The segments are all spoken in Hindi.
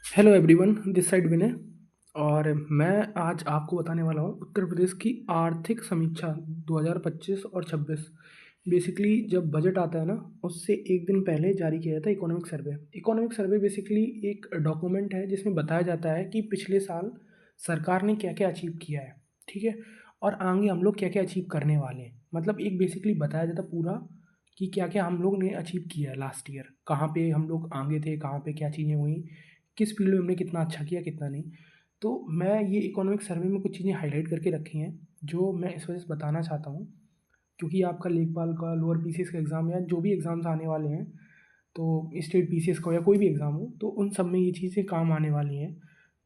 हेलो एवरीवन, दिस साइड विनय। और मैं आज आपको बताने वाला हूँ उत्तर प्रदेश की आर्थिक समीक्षा 2025 और 26। बेसिकली जब बजट आता है ना, उससे एक दिन पहले जारी किया जाता है economic survey. Economic survey basically एक डॉक्यूमेंट है जिसमें बताया जाता है कि पिछले साल सरकार ने क्या क्या अचीव किया है, ठीक है, और आगे हम लोग क्या क्या अचीव करने वाले हैं। मतलब एक बेसिकली बताया जाता है पूरा कि क्या क्या हम लोग ने अचीव किया है लास्ट ईयर, कहाँ पे हम लोग आगे थे, कहाँ पे क्या चीज़ें हुई, किस फील्ड में हमने कितना अच्छा किया कितना नहीं। तो मैं ये इकोनॉमिक सर्वे में कुछ चीज़ें हाईलाइट करके रखी हैं जो मैं इस वजह से बताना चाहता हूँ, क्योंकि आपका लेखपाल का, लोअर पीसीएस का एग्ज़ाम या जो भी एग्ज़ाम्स आने वाले हैं, तो स्टेट पीसीएस का हो या कोई भी एग्ज़ाम हो, तो उन सब में ये चीज़ें काम आने वाली हैं।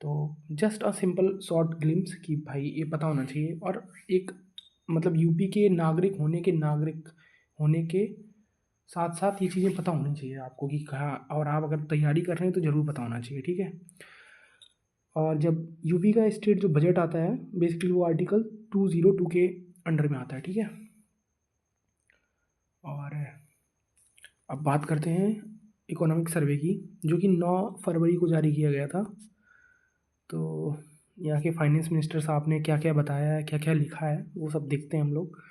तो just a simple short glimpse कि भाई ये पता होना चाहिए। और एक मतलब यूपी के नागरिक होने के साथ साथ ये चीज़ें पता होनी चाहिए आपको कि कहाँ, और आप अगर तैयारी कर रहे हैं तो ज़रूर पता होना चाहिए, ठीक है। और जब यूपी का स्टेट जो बजट आता है, बेसिकली वो आर्टिकल 202 के अंडर में आता है, ठीक है। और अब बात करते हैं इकोनॉमिक सर्वे की, जो कि 9 फरवरी को जारी किया गया था। तो यहाँ के फाइनेंस मिनिस्टर साहब ने क्या क्या बताया है, क्या क्या लिखा है, वो सब देखते हैं हम लोग।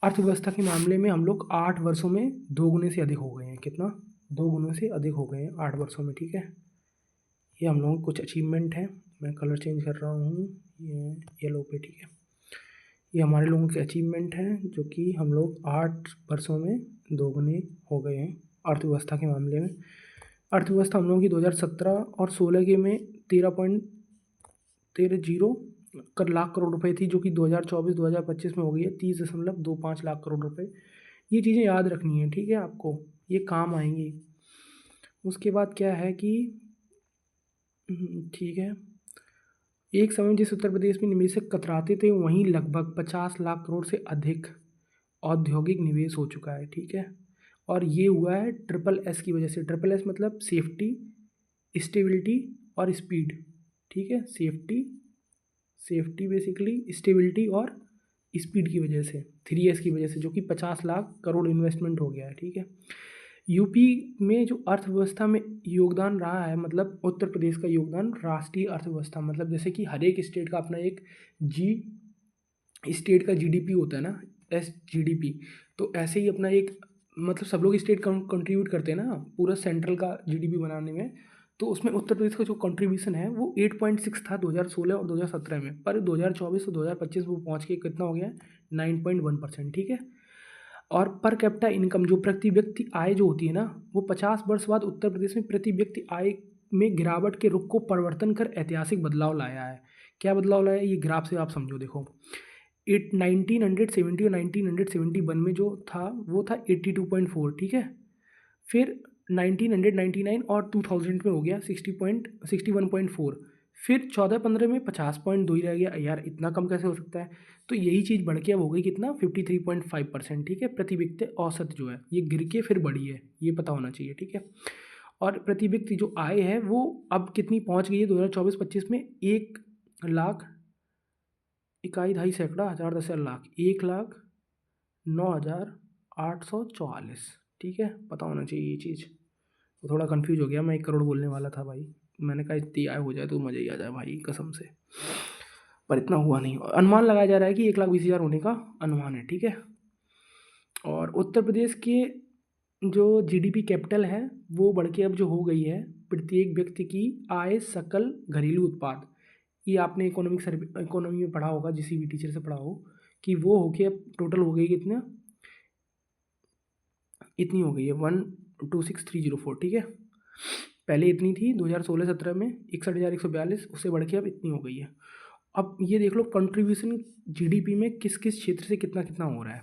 अर्थव्यवस्था के मामले में हम लोग 8 वर्षों में 2 गुने से अधिक हो गए हैं। कितना? 2 गुने से अधिक हो गए हैं 8 वर्षों में, ठीक है। ये हम लोगों के कुछ अचीवमेंट हैं। मैं कलर चेंज कर रहा हूँ, ये येलो पे, ठीक है। ये हमारे लोगों के अचीवमेंट हैं जो कि हम लोग 8 वर्षों में 2 गुने हो गए हैं अर्थव्यवस्था के मामले में। अर्थव्यवस्था हम लोगों की 2017 और 16 के में 13.13 लाख करोड़ रुपए थी, जो कि 2024-2025 में हो गई है 30.25 लाख करोड़ रुपए। ये चीज़ें याद रखनी है, ठीक है, आपको ये काम आएंगी। उसके बाद क्या है कि ठीक है, एक समय जिस उत्तर प्रदेश में निवेशक कतराते थे, वहीं लगभग 50 लाख करोड़ से अधिक औद्योगिक निवेश हो चुका है, ठीक है। और ये हुआ है ट्रिपल एस की वजह से। ट्रिपल एस मतलब सेफ्टी, स्टेबिलिटी और स्पीड, ठीक है। सेफ्टी, बेसिकली स्टेबिलिटी और स्पीड की वजह से, 3 एस की वजह से, जो कि 50 लाख करोड़ इन्वेस्टमेंट हो गया है, ठीक है। यूपी में जो अर्थव्यवस्था में योगदान रहा है, मतलब उत्तर प्रदेश का योगदान राष्ट्रीय अर्थव्यवस्था, मतलब जैसे कि हर एक स्टेट का अपना एक जी स्टेट का जीडीपी होता है ना, एस जीडीपी। तो ऐसे ही अपना एक, मतलब सब लोग स्टेट कंट्रीब्यूट करते हैं ना पूरा सेंट्रल का जीडीपी बनाने में। तो उसमें उत्तर प्रदेश का जो कंट्रीब्यूशन है वो 8.6 था 2016 और 2017 में, पर 2024 और 2025 में वो पहुँच के कितना हो गया है, 9.1%, ठीक है। और पर कैपिटा इनकम, जो प्रति व्यक्ति आय जो होती है ना, वो 50 वर्ष बाद उत्तर प्रदेश में प्रति व्यक्ति आय में गिरावट के रुख को परिवर्तन कर ऐतिहासिक बदलाव लाया है। क्या बदलाव लाया है, ये ग्राफ से आप समझो। देखो, 1970 और 1971 में जो था वो था 82.4, ठीक है। फिर 1999 और 2000 में हो गया 61.4। फिर 14-15 में 50.2 ही रह गया। यार इतना कम कैसे हो सकता है? तो यही चीज़ बढ़ के अब हो गई कितना, 53.5%, ठीक है। प्रति व्यक्ति औसत जो है ये गिर के फिर बढ़ी है, ये पता होना चाहिए, ठीक है। और प्रति व्यक्ति जो आय है वो अब कितनी पहुंच गई है 2024-25 में, 1 लाख, इकाई, ढाई, सैकड़ा, हज़ार, दस, लाख, 1,09,844, ठीक है। पता होना चाहिए ये चीज़। तो थोड़ा कंफ्यूज हो गया मैं, 1 करोड़ बोलने वाला था भाई। मैंने कहा इतनी आय हो जाए तो मज़ा ही आ जाए भाई, कसम से। पर इतना हुआ नहीं। अनुमान लगाया जा रहा है कि 1,20,000 होने का अनुमान है, ठीक है। और उत्तर प्रदेश के जो जीडीपी कैपिटल है वो बढ़ के अब जो हो गई है प्रत्येक व्यक्ति की आय सकल घरेलू उत्पाद। ये आपने इकोनॉमी में पढ़ा होगा, किसी भी टीचर से पढ़ा हो, कि वो होके अब टोटल हो गई कितना, इतनी हो गई है 126,304, ठीक है। पहले इतनी थी 2016-17 में 61,142, उससे बढ़ के अब इतनी हो गई है। अब ये देख लो कंट्रीब्यूशन जीडीपी में किस किस क्षेत्र से कितना कितना हो रहा है।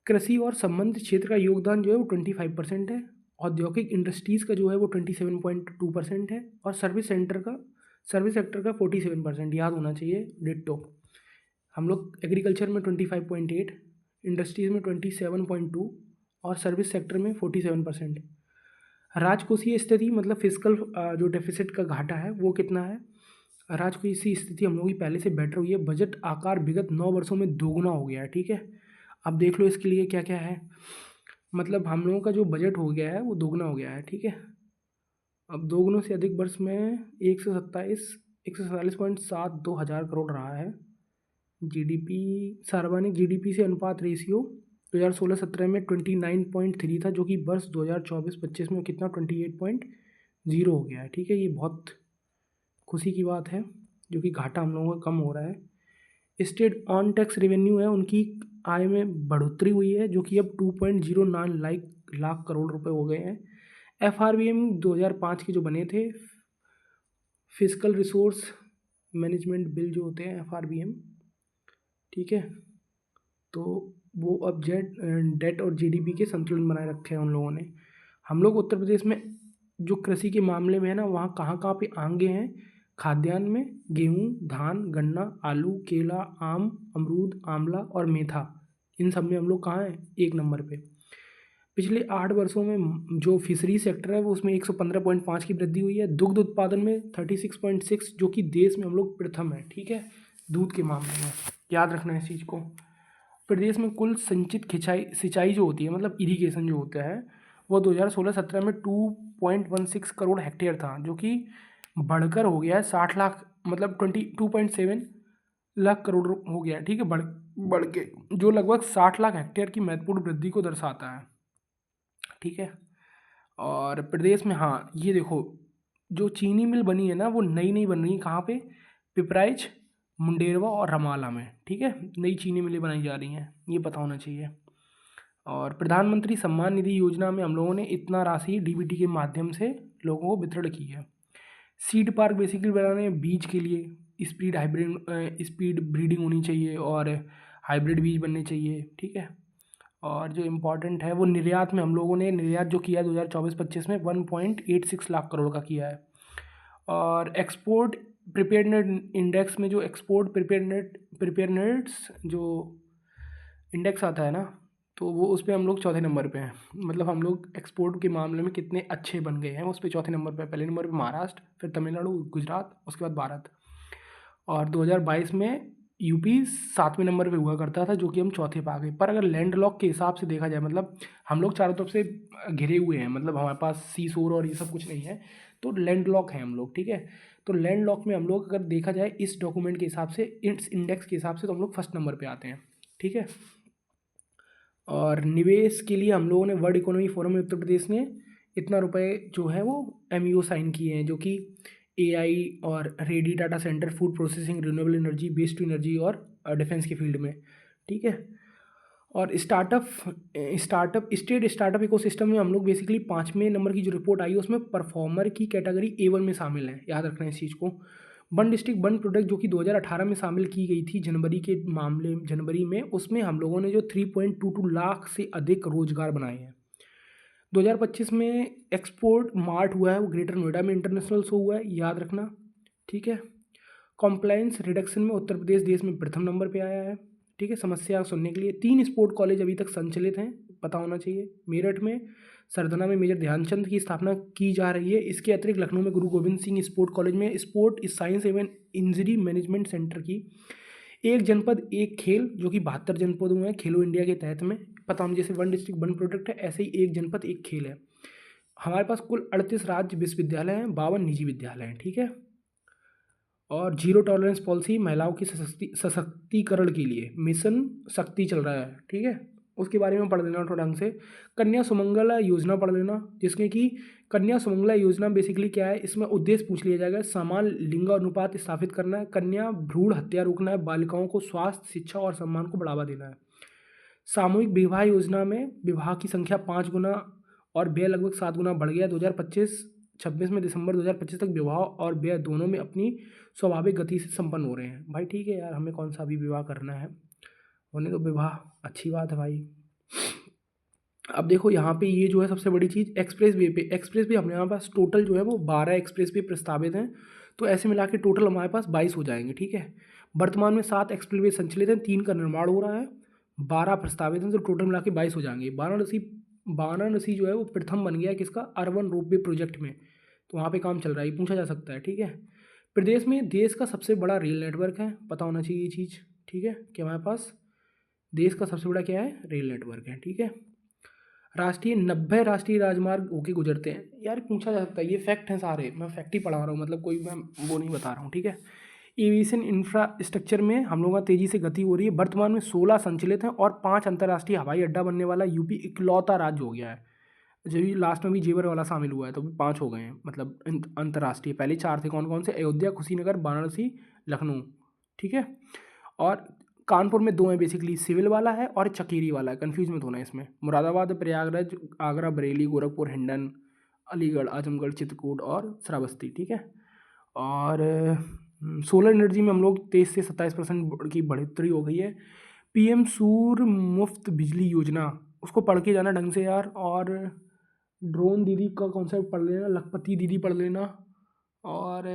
कृषि और संबंधित क्षेत्र का योगदान जो है वो 25% है। औद्योगिक इंडस्ट्रीज़ का जो है वो 27.2% है। और सर्विस सेक्टर का 47%, याद होना चाहिए डिट्टो। हम लोग एग्रीकल्चर में 25.8, इंडस्ट्रीज़ में 27.2 और सर्विस सेक्टर में 47%। राजकोषीय स्थिति मतलब फिजिकल जो डेफिसिट का घाटा है वो कितना है। राजकोषीय स्थिति हम लोगों की पहले से बेटर हुई है। बजट आकार विगत 9 वर्षों में दोगुना हो गया है, ठीक है। अब देख लो इसके लिए क्या क्या है। मतलब हम लोगों का जो बजट हो गया है वो दोगुना हो गया है, ठीक है। अब दोगुनों से अधिक वर्ष में 147.72 हज़ार करोड़ रहा है। जीडीपी, सर्वाधिक जीडीपी से अनुपात रेशियो 2016-17 में 29.3 था, जो कि वर्ष 2024-25 में कितना 28.0 हो गया है। ठीक है, ये बहुत खुशी की बात है, जो कि घाटा हम लोगों का कम हो रहा है। स्टेट ऑन टैक्स रेवेन्यू है, उनकी आय में बढ़ोतरी हुई है, जो कि अब 2.09 लाख करोड़ रुपए हो गए हैं। FRBM 2005 के जो बने थे, फिजिकल रिसोर्स मैनेजमेंट बिल जो होते हैं FRBM, ठीक है, तो वो अब डेट और जीडीपी के संतुलन बनाए रखे हैं उन लोगों ने। हम लोग उत्तर प्रदेश में जो कृषि के मामले में है ना, वहाँ कहाँ कहाँ पे आगे हैं? खाद्यान्न में गेहूँ, धान, गन्ना, आलू, केला, आम, अमरूद, आंवला और मेथा, इन सब में हम लोग कहाँ हैं? 1 नंबर पे। पिछले 8 वर्षों में जो फिशरी सेक्टर है वो उसमें 115.5 की वृद्धि हुई है। दुग्ध उत्पादन में 36.6, जो कि देश में हम लोग प्रथम है। ठीक है, दूध के मामले में याद रखना है इस चीज़ को। प्रदेश में कुल संचित खिंचाई सिंचाई जो होती है, मतलब इरिगेशन जो होता है, वो 2016-17 में 2.16 करोड़ हेक्टेयर था, जो कि बढ़कर हो गया है 60 लाख, मतलब 22.7 लाख करोड़ हो गया है। ठीक है, बढ़ के जो लगभग 60 लाख हेक्टेयर की महत्वपूर्ण वृद्धि को दर्शाता है। ठीक है, और प्रदेश में, हाँ ये देखो, जो चीनी मिल बनी है ना, वो नई नई बन रही है। कहाँ पे? पिपराइच, मुंडेरवा और रमाला में। ठीक है, नई चीनी मिलें बनाई जा रही हैं, ये पता होना चाहिए। और प्रधानमंत्री सम्मान निधि योजना में हम लोगों ने इतना राशि डीबीटी के माध्यम से लोगों को वितरण की है। सीड पार्क बेसिकली बनाने बीज के लिए स्पीड ब्रीडिंग होनी चाहिए और हाइब्रिड बीज बनने चाहिए। ठीक है, और जो इम्पोर्टेंट है वो निर्यात में हम लोगों ने निर्यात जो किया है 2024-25 में 1.86 लाख करोड़ का किया है। और एक्सपोर्ट प्रिपेयर्डनेस इंडेक्स में जो एक्सपोर्ट प्रिपेयर्डनेस जो इंडेक्स आता है ना, तो वो उस पर हम लोग चौथे नंबर पे हैं। मतलब हम लोग एक्सपोर्ट के मामले में कितने अच्छे बन गए हैं, उस पर चौथे नंबर पे। पहले नंबर पे महाराष्ट्र, फिर तमिलनाडु, गुजरात, उसके बाद भारत। और 2022 में यूपी 7वें नंबर पे हुआ करता था, जो कि हम चौथे पे आ गए। पर अगर लैंड लॉक के हिसाब से देखा जाए, मतलब हम लोग चारों तरफ से घिरे हुए हैं, मतलब हमारे पास सी शोर और ये सब कुछ नहीं है, तो लैंड लॉक है हम लोग। ठीक है, तो लैंड लॉक में हम लोग अगर देखा जाए इस डॉक्यूमेंट के हिसाब से, इस इंडेक्स के हिसाब से, तो हम लोग फर्स्ट नंबर पर आते हैं। ठीक है, और निवेश के लिए हम लोगों ने वर्ल्ड इकोनॉमी फोरम में उत्तर प्रदेश ने इतना रुपए जो है वो MOU साइन किए हैं, जो कि AI और ready data centre, food processing, renewable energy, waste to energy और डिफेंस के फील्ड में। ठीक है, और स्टार्टअप इकोसिस्टम में हम लोग बेसिकली 5वें नंबर की जो रिपोर्ट आई है उसमें परफॉर्मर की कैटेगरी A1 में शामिल है। याद रखना है इस चीज़ को। वन डिस्ट्रिक्ट वन प्रोडक्ट जो कि 2018 में शामिल की गई थी जनवरी में, उसमें हम लोगों ने जो 3.22 लाख से अधिक रोजगार बनाए हैं। 2025 में एक्सपोर्ट मार्ट हुआ है, वो ग्रेटर नोएडा में इंटरनेशनल शो हुआ है, याद रखना। ठीक है, कॉम्प्लाइंस रिडक्शन में उत्तर प्रदेश देश में प्रथम नंबर पे आया है। ठीक है, समस्या सुनने के लिए 3 स्पोर्ट कॉलेज अभी तक संचालित हैं, पता होना चाहिए। मेरठ में, सरदना में मेजर ध्यानचंद की स्थापना की जा रही है। इसके अतिरिक्त लखनऊ में गुरु गोविंद सिंह स्पोर्ट कॉलेज में स्पोर्ट साइंस एवं इंजरी मैनेजमेंट सेंटर की। एक जनपद एक खेल, जो कि 72 जनपदों में खेलो इंडिया के तहत में, पता हम जैसे वन डिस्ट्रिक्ट वन प्रोडक्ट है, ऐसे ही एक जनपद एक खेल है। हमारे पास कुल 38 राज्य विश्वविद्यालय हैं, 52 निजी विद्यालय हैं। ठीक है, और जीरो टॉलरेंस पॉलिसी महिलाओं की सशक्तिकरण के लिए मिशन शक्ति चल रहा है। ठीक है, उसके बारे में पढ़ लेना थोड़ा ढंग से। कन्या सुमंगला योजना पढ़ लेना, जिसमें कि कन्या सुमंगला योजना बेसिकली क्या है, इसमें उद्देश्य पूछ लिया जाएगा। समान लिंग अनुपात स्थापित करना है, कन्या भ्रूण हत्या रोकना है, बालिकाओं को स्वास्थ्य, शिक्षा और सम्मान को बढ़ावा देना है। सामूहिक विवाह योजना में विवाह की संख्या 5 गुना और व्यय लगभग 7 गुना बढ़ गया। 2025-26 में दिसंबर 2025 तक विवाह और व्यय दोनों में अपनी स्वाभाविक गति से संपन्न हो रहे हैं। भाई ठीक है यार, हमें कौन सा अभी विवाह करना है, होने तो विवाह, अच्छी बात है भाई। अब देखो यहाँ पे ये जो है सबसे बड़ी चीज़, एक्सप्रेस वे अपने यहाँ पास टोटल जो है वो 12 एक्सप्रेस वे प्रस्तावित हैं, तो ऐसे मिला के टोटल हमारे पास 22 हो जाएंगे। ठीक है, वर्तमान में 7 एक्सप्रेस वे संचालित हैं, 3 का निर्माण हो रहा है, 12 प्रस्तावित हैं, तो टोटल मिला के 22 हो जाएंगे। वाराणसी जो है वो प्रथम बन गया है किसका, अर्बन रोपवे प्रोजेक्ट में, तो वहाँ पे काम चल रहा है, ये पूछा जा सकता है। ठीक है, प्रदेश में देश का सबसे बड़ा रेल नेटवर्क है, पता होना चाहिए ये चीज़। ठीक है, कि हमारे पास देश का सबसे बड़ा क्या है, रेल नेटवर्क है। ठीक है, राष्ट्रीय 90 राष्ट्रीय राजमार्ग होके गुजरते हैं। यार पूछा जा सकता है, ये फैक्ट हैं सारे, मैं फैक्ट ही पढ़ा रहा हूँ, मतलब कोई मैं वो नहीं बता रहा हूँ, ठीक है। एविएशन इंफ्रास्ट्रक्चर में हम लोगों का तेज़ी से गति हो रही है। वर्तमान में 16 संचालित हैं और 5 अंतर्राष्ट्रीय हवाई अड्डा बनने वाला यूपी इकलौता राज्य हो गया है। जो भी लास्ट में भी जेवर वाला शामिल हुआ है, तो भी 5 हो गए हैं, मतलब अंतर्राष्ट्रीय। पहले 4 थे, कौन कौन से? अयोध्या, कुशीनगर, वाराणसी, लखनऊ, ठीक है। और कानपुर में 2 हैं बेसिकली, सिविल वाला है और चकेरी वाला है, कन्फ्यूज मत होना इसमें। मुरादाबाद, प्रयागराज, आगरा, बरेली, गोरखपुर, हिंडन, अलीगढ़, आजमगढ़, चित्रकूट और श्रावस्ती, ठीक है। और सोलर एनर्जी में हम लोग 23 से 27% की बढ़ोतरी हो गई है। पीएम सूर्य मुफ्त बिजली योजना, उसको पढ़ के जाना ढंग से यार। और ड्रोन दीदी का कॉन्सेप्ट पढ़ लेना, लखपति दीदी पढ़ लेना। और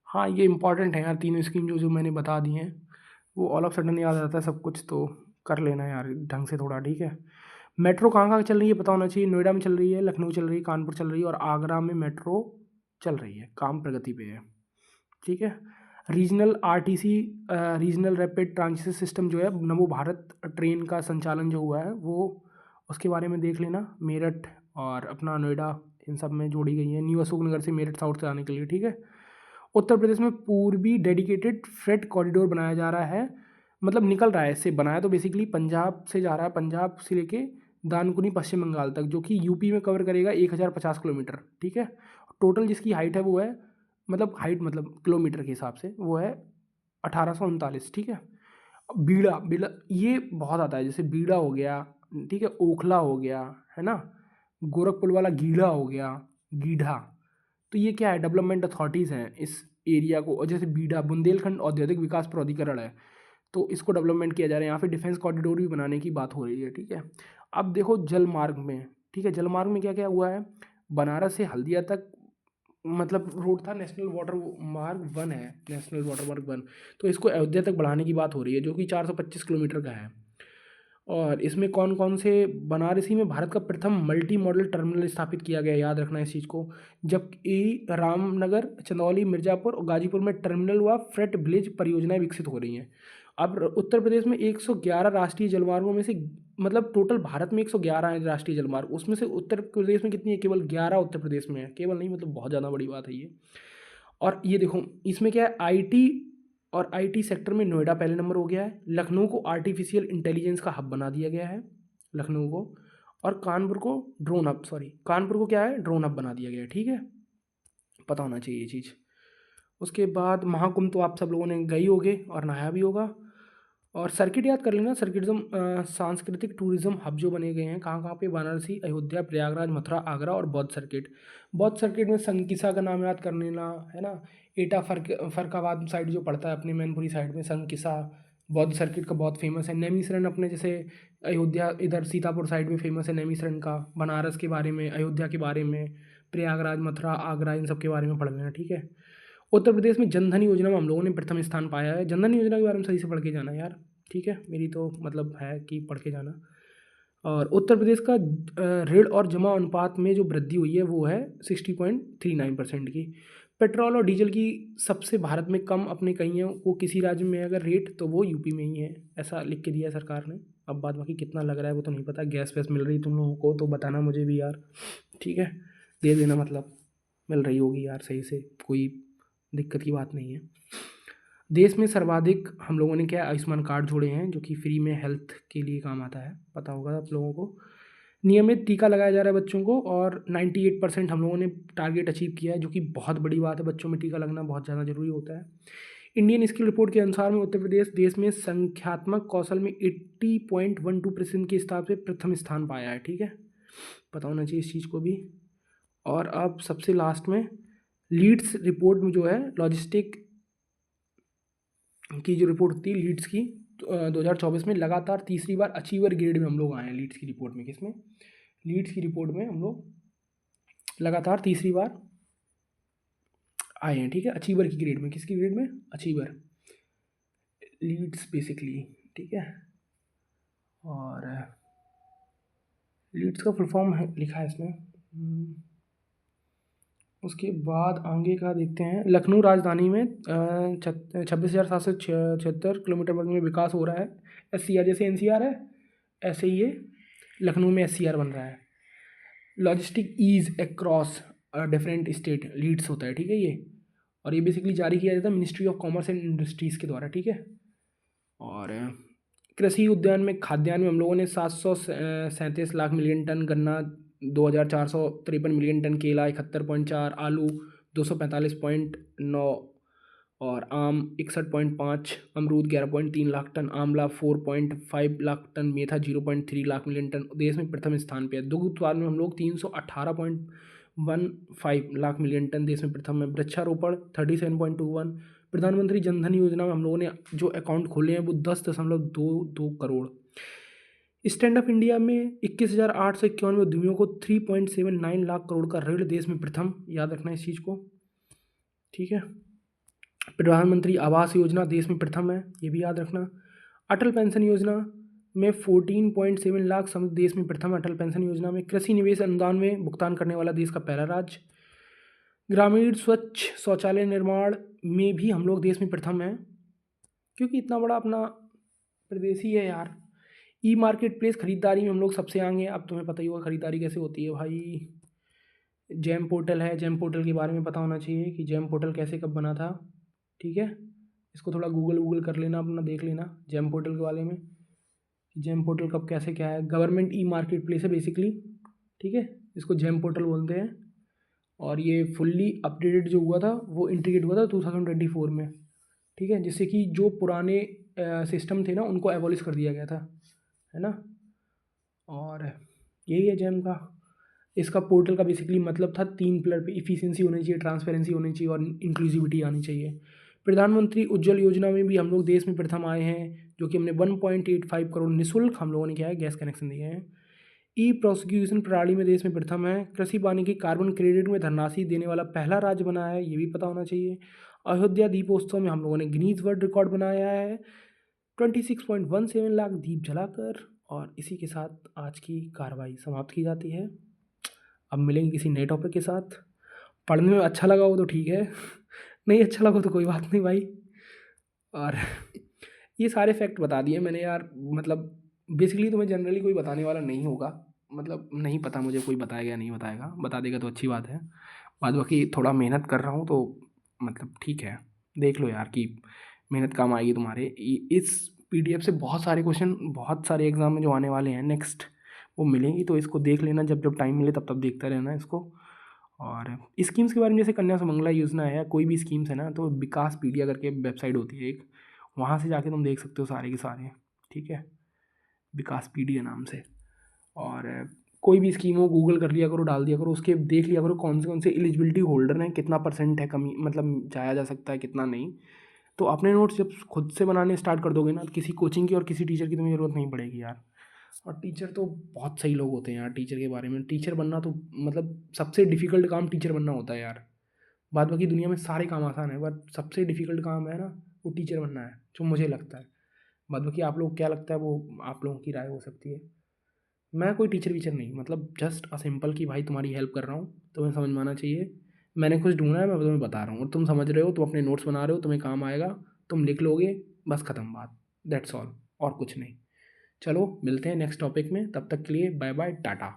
हाँ, ये इंपॉर्टेंट है यार, तीनों स्कीम जो जो मैंने बता दी हैं, वो ऑल ऑफ सडन याद आता है सब कुछ, तो कर लेना यार ढंग से थोड़ा, ठीक है। मेट्रो कहाँ कहाँ चल रही है पता होना चाहिए। नोएडा में चल रही है, लखनऊ चल रही है, कानपुर चल रही है और आगरा में मेट्रो चल रही है, काम प्रगति पे है, ठीक है। Regional RTC, regional rapid transit system जो है, नमो भारत ट्रेन का संचालन जो हुआ है वो, उसके बारे में देख लेना। मेरठ और अपना नोएडा, इन सब में जोड़ी गई है, न्यू अशोक नगर से मेरठ साउथ से आने के लिए, ठीक है। उत्तर प्रदेश में पूर्वी डेडिकेटेड फ्रेट कॉरिडोर बनाया जा रहा है, मतलब निकल रहा है, इससे बनाया तो बेसिकली पंजाब से जा रहा है, पंजाब से लेके दानकुनी पश्चिम बंगाल तक, जो कि यूपी में कवर करेगा 1050 किलोमीटर, ठीक है। टोटल जिसकी हाइट है वो है, मतलब हाइट मतलब किलोमीटर के हिसाब से वो है 1839, ठीक है। बीड़ा, बीड़ा ये बहुत आता है, जैसे बीड़ा हो गया, ठीक है, ओखला हो गया, है ना, गोरखपुर वाला गीढ़ा हो गया, गीढ़ा। तो ये क्या है, डेवलपमेंट अथॉरिटीज़ हैं इस एरिया को। और जैसे बीड़ा बुंदेलखंड औद्योगिक विकास प्राधिकरण है, तो इसको डेवलपमेंट किया जा रहा है। यहाँ पे डिफेंस कॉरिडोर भी बनाने की बात हो रही है, ठीक है। अब देखो जल मार्ग में, ठीक है, जल मार्ग में क्या क्या हुआ है। बनारस से हल्दिया तक मतलब रोड था, नेशनल वाटर मार्ग 1 है, नेशनल वाटर मार्ग 1, तो इसको अयोध्या तक बढ़ाने की बात हो रही है, जो कि 425 किलोमीटर का है। और इसमें कौन कौन से, बनारसी में भारत का प्रथम मल्टी मॉडल टर्मिनल स्थापित किया गया, याद रखना इस चीज़ को। जबकि रामनगर, चंदौली, मिर्ज़ापुर और गाजीपुर में टर्मिनल व फ्रेट ब्रिज परियोजनाएं विकसित हो रही हैं। अब उत्तर प्रदेश में 111 राष्ट्रीय जलमार्गों में से, मतलब टोटल भारत में 111 है राष्ट्रीय जलमार्ग, उसमें से उत्तर प्रदेश में कितनी है, केवल 11 उत्तर प्रदेश में है, केवल नहीं मतलब बहुत ज़्यादा बड़ी बात है ये। और ये देखो इसमें क्या है, आईटी और आईटी सेक्टर में नोएडा पहले नंबर हो गया है। लखनऊ को आर्टिफिशियल इंटेलिजेंस का हब बना दिया गया है, लखनऊ को। और कानपुर को ड्रोन हब, सॉरी कानपुर को क्या है, ड्रोन हब बना दिया गया है, ठीक है, पता होना चाहिए ये चीज़। उसके बाद महाकुंभ तो आप सब लोगों ने गए होगे और नहाया भी होगा। और सर्किट याद कर लेना, सर्किटिज्म सांस्कृतिक टूरिज्म हब जो बने गए हैं, कहाँ कहाँ पे, वाराणसी, अयोध्या, प्रयागराज, मथुरा, आगरा और बौद्ध सर्किट। बौद्ध सर्किट में संकिसा का नाम याद कर लेना, है ना। एटा फरकाबाद साइड जो पड़ता है अपने मैनपुरी साइड में, संकिसा बौद्ध सर्किट का बहुत फेमस है। नैमिषारण्य अपने जैसे अयोध्या इधर सीतापुर साइड में फेमस है नैमिषारण्य का। बनारस के बारे में, अयोध्या के बारे में, प्रयागराज, मथुरा, आगरा, इन सब के बारे में पढ़ लेना, ठीक है। उत्तर प्रदेश में जनधन योजना में हम लोगों ने प्रथम स्थान पाया है। जनधन योजना के बारे में सही से पढ़ के जाना यार, ठीक है, मेरी तो मतलब है कि पढ़ के जाना। और उत्तर प्रदेश का ऋण और जमा अनुपात में जो वृद्धि हुई है वो है 60.39% की। पेट्रोल और डीजल की सबसे भारत में कम अपने कहीं है, वो किसी राज्य में है अगर रेट, तो वो यूपी में ही है, ऐसा लिख के दिया है सरकार ने। अब बात बाकी कितना लग रहा है वो तो नहीं पता। गैस वैस मिल रही तुम लोगों को तो बताना मुझे भी यार, ठीक है, दे देना, मतलब मिल रही होगी यार सही से, कोई दिक्कत की बात नहीं है। देश में सर्वाधिक हम लोगों ने क्या, आयुष्मान कार्ड जोड़े हैं, जो कि फ्री में हेल्थ के लिए काम आता है, पता होगा आप लोगों को। नियमित टीका लगाया जा रहा है बच्चों को, और 98% हम लोगों ने टारगेट अचीव किया है, जो कि बहुत बड़ी बात है, बच्चों में टीका लगना बहुत ज़्यादा जरूरी होता है। इंडियन स्किल रिपोर्ट के अनुसार में उत्तर प्रदेश देश में संख्यात्मक कौशल में 80.12% के हिसाब से प्रथम स्थान पाया है, ठीक है, पता होना चाहिए इस चीज़ को भी। और अब सबसे लास्ट में लीड्स रिपोर्ट में जो है लॉजिस्टिक की जो रिपोर्ट होती है लीड्स की, 2024 में लगातार तीसरी बार अचीवर ग्रेड में हम लोग आए हैं। लीड्स की रिपोर्ट में, किसमें, लीड्स की रिपोर्ट में हम लोग लगातार तीसरी बार आए हैं, ठीक है, अचीवर की ग्रेड में। किसकी ग्रेड में, अचीवर, लीड्स बेसिकली, ठीक है। और लीड्स का फुल फॉर्म है लिखा है इसमें। उसके बाद आगे का देखते हैं। लखनऊ राजधानी में 26,776 किलोमीटर वर्ग में विकास हो रहा है। SCR जैसे NCR है, ऐसे ही ये लखनऊ में SCR बन रहा है। Logistic ease across different state leads होता है, ठीक है ये। और ये बेसिकली जारी किया जाता है ministry of commerce and industries के द्वारा, ठीक है। और कृषि उद्यान में खाद्यान्न में हम लोगों ने 737 लाख मिलियन टन गन्ना, 2453 मिलियन टन केला, 71.4 आलू, 245.9 और आम 61.5, अमरूद 11.3 लाख टन, आंवला 4.5 लाख टन, मेथा 0.3 लाख मिलियन टन देश में प्रथम स्थान पे है। दुग्ध उत्पादन में हम लोग 318.15 लाख मिलियन टन देश में प्रथम है। वृक्षारोपण 37.21। प्रधानमंत्री जनधन योजना में हम लोगों ने जो अकाउंट खोले हैं वो 10.22 करोड़। स्टैंड अप इंडिया में 21,891 उद्यमियों को 3.79 लाख करोड़ का ऋण देश में प्रथम, याद रखना इस चीज़ को, ठीक है। प्रधानमंत्री आवास योजना देश में प्रथम है, ये भी याद रखना। अटल पेंशन योजना में 14.7 लाख देश में प्रथम। अटल पेंशन योजना में कृषि निवेश अनुदान में भुगतान करने वाला देश का पहला राज्य। ग्रामीण स्वच्छ शौचालय निर्माण में भी हम लोग देश में प्रथम हैं, क्योंकि इतना बड़ा अपना प्रदेश ही है यार। ई मार्केट प्लेस खरीदारी में हम लोग सबसे आगे हैं। अब तुम्हें पता ही होगा खरीदारी कैसे होती है भाई। जैम पोर्टल है, जैम पोर्टल के बारे में पता होना चाहिए कि जैम पोर्टल कैसे कब बना था, ठीक है। इसको थोड़ा गूगल कर लेना, अपना देख लेना जैम पोर्टल के बारे में, जैम पोर्टल कब कैसे क्या है। गवर्नमेंट ई मार्केट प्लेस है बेसिकली, ठीक है, इसको जैम पोर्टल बोलते हैं। और ये फुल्ली अपडेटेड जो हुआ था वो इंटीग्रेट हुआ था 2024 में, ठीक है, जिससे कि जो पुराने सिस्टम थे ना उनको एबॉलिश कर दिया गया था, है ना। और यही है जैम का, इसका पोर्टल का बेसिकली मतलब था 3 पिलर पे इफ़िशियंसी होनी चाहिए, ट्रांसपेरेंसी होनी चाहिए और इंक्लूसिविटी आनी चाहिए। प्रधानमंत्री उज्ज्वल योजना में भी हम लोग देश में प्रथम आए हैं, जो कि हमने 1.85 करोड़ निःशुल्क हम लोगों ने क्या है गैस कनेक्शन दिए हैं। ई प्रोसिक्यूशन प्रणाली में देश में प्रथम है। कृषि वानिकी कार्बन क्रेडिट में धनराशि देने वाला पहला राज्य बना है, ये भी पता होना चाहिए। अयोध्या दीपोत्सव में हम लोगों ने गिनीज वर्ल्ड रिकॉर्ड बनाया है 26.17 लाख दीप जलाकर। और इसी के साथ आज की कार्रवाई समाप्त की जाती है। अब मिलेंगे किसी नए टॉपिक के साथ। पढ़ने में अच्छा लगा हो तो ठीक है, नहीं अच्छा लगा तो कोई बात नहीं भाई। और ये सारे फैक्ट बता दिए मैंने यार, मतलब बेसिकली तुम्हें जनरली कोई बताने वाला नहीं होगा, मतलब नहीं पता मुझे कोई बताएगा या नहीं बताएगा, बता देगा तो अच्छी बात है। बाद बाकी थोड़ा मेहनत कर रहा हूँ तो मतलब ठीक है, देख लो यार कि मेहनत काम आएगी तुम्हारे। इस PDF से बहुत सारे क्वेश्चन बहुत सारे एग्जाम में जो आने वाले हैं नेक्स्ट वो मिलेंगी, तो इसको देख लेना, जब जब टाइम मिले तब तब देखता रहना इसको। और स्कीम्स के बारे में जैसे कन्या सुमंगला योजना है या कोई भी स्कीम्स है ना, तो विकास पीडिया करके वेबसाइट होती है एक, वहाँ से जाके तुम देख सकते हो सारे के सारे, ठीक है, विकास पीडिया नाम से। और कोई भी स्कीम हो गूगल कर लिया करो, डाल दिया करो, उसके देख लिया करो कौन से एलिजिबिलिटी होल्डर हैं, कितना % है कमी, मतलब जाया जा सकता है कितना नहीं। तो अपने नोट्स जब खुद से बनाने स्टार्ट कर दोगे ना, तो किसी कोचिंग की और किसी टीचर की तुम्हें ज़रूरत नहीं पड़ेगी यार। और टीचर तो बहुत सही लोग होते हैं यार। टीचर के बारे में, टीचर बनना तो मतलब सबसे डिफ़िकल्ट काम टीचर बनना होता है यार। बाद बाकी दुनिया में सारे काम आसान है, बट सबसे डिफ़िकल्ट काम है ना वो टीचर बनना है, जो मुझे लगता है। बाद बाकी आप लोग क्या लगता है वो आप लोगों की राय हो सकती है। मैं कोई टीचर वीचर नहीं, मतलब जस्ट अ सिंपल कि भाई तुम्हारी हेल्प कर रहा हूँ, तुम्हें समझ में आना चाहिए। मैंने कुछ ढूंढा है, मैं तुम्हें बता रहा हूँ और तुम समझ रहे हो, तुम अपने नोट्स बना रहे हो, तुम्हें काम आएगा, तुम लिख लोगे, बस ख़त्म बात, दैट्स ऑल, और कुछ नहीं। चलो मिलते हैं नेक्स्ट टॉपिक में, तब तक के लिए बाय बाय टाटा।